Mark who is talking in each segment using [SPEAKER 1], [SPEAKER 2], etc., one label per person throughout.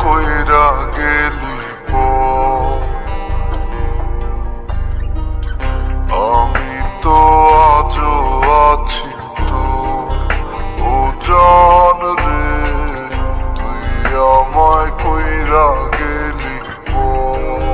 [SPEAKER 1] কইরা গেলি পর। আমি তো আজও আছি তোর, ও জান রে, তুই আমায় কইরা গেলি পর।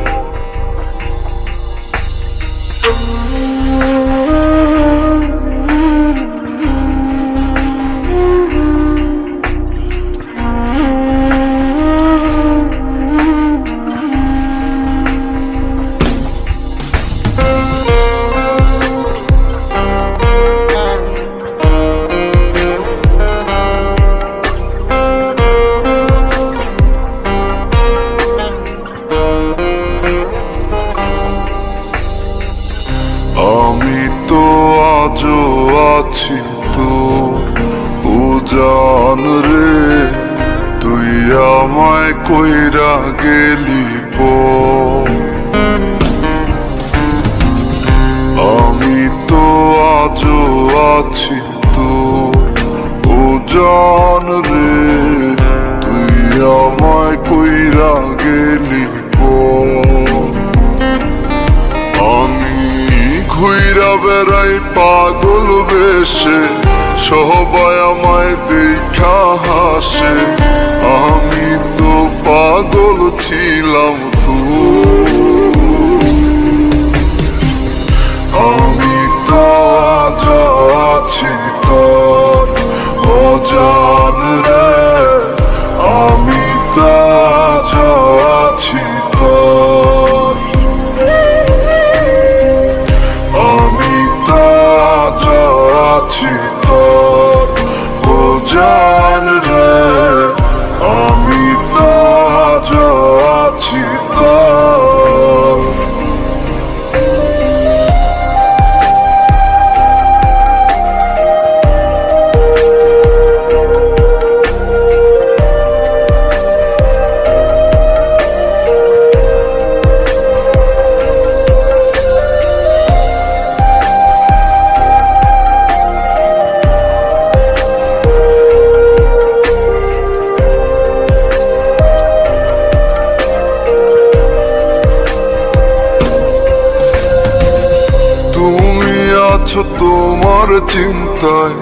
[SPEAKER 1] আমি তো আজও আছি তোর, ও জান রে, তুই আমায় কইরা গেলি পর। আমি তো আজও আছি তোর, ও জান রে, তুই আমায় কইরা গেলি পর। আমি ঘুইরা বেড়াই পাগল বেশে, সবাই আমায় দেখা হাসে, আমি তো পাগল ছিলাম তোর। আমি তো আজ আছি তোর, ও জান রে, আমি তো আজ আছি তোর। আমি তো আজ আছি তোর, ও জান রে, আমি তো আজ আছি তোর। তোমার চিন্তায়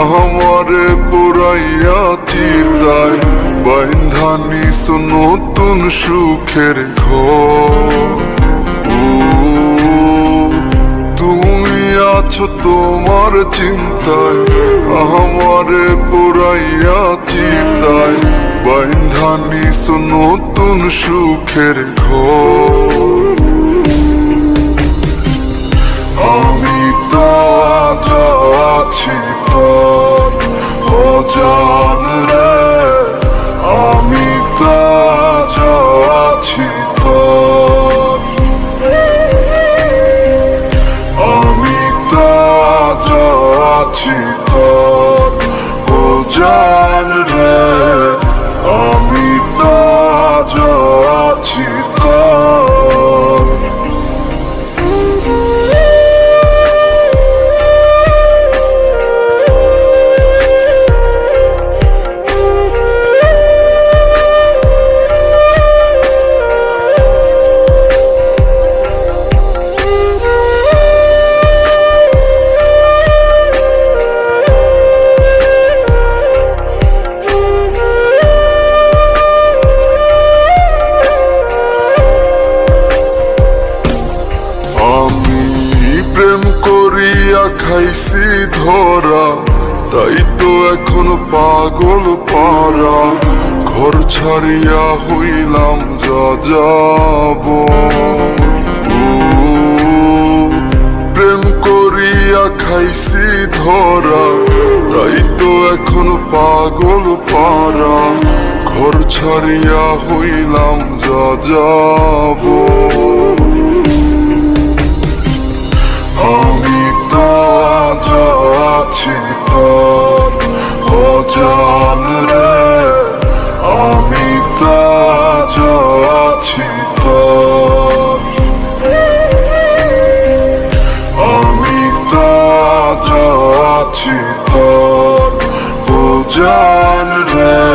[SPEAKER 1] আমারে পুরাইয়া চিতায়, বাইন্ধা নিস নতুন সুখের ঘর। তুমি আছো তোমার চিন্তায় আমারে পুরাইয়া চিতায়, বাইন্ধা নিস নতুন সুখের ঘর। আমি তো আজ আছি তোর, ও জান রে, আমি তো আজ আছি তোর। আমি তো আজ আছি তোর, ও জান রে, আমি তো আজ আছি তোর। খাইছি ধরা, তাই তো এখন পাগল পারা, ঘর ছাড়িয়া হইলাম যা যাব। প্রেম করিয়া খাইছি ধরা, তাই তো এখন পাগল পারা, ঘর ছাড়িয়া হইলাম যা যাব। আমি তো আজ আছি তোর, ও জান রে, আমি তো আজ আছি তোর। আমি তো আজ আছি তোর, ও জান রে।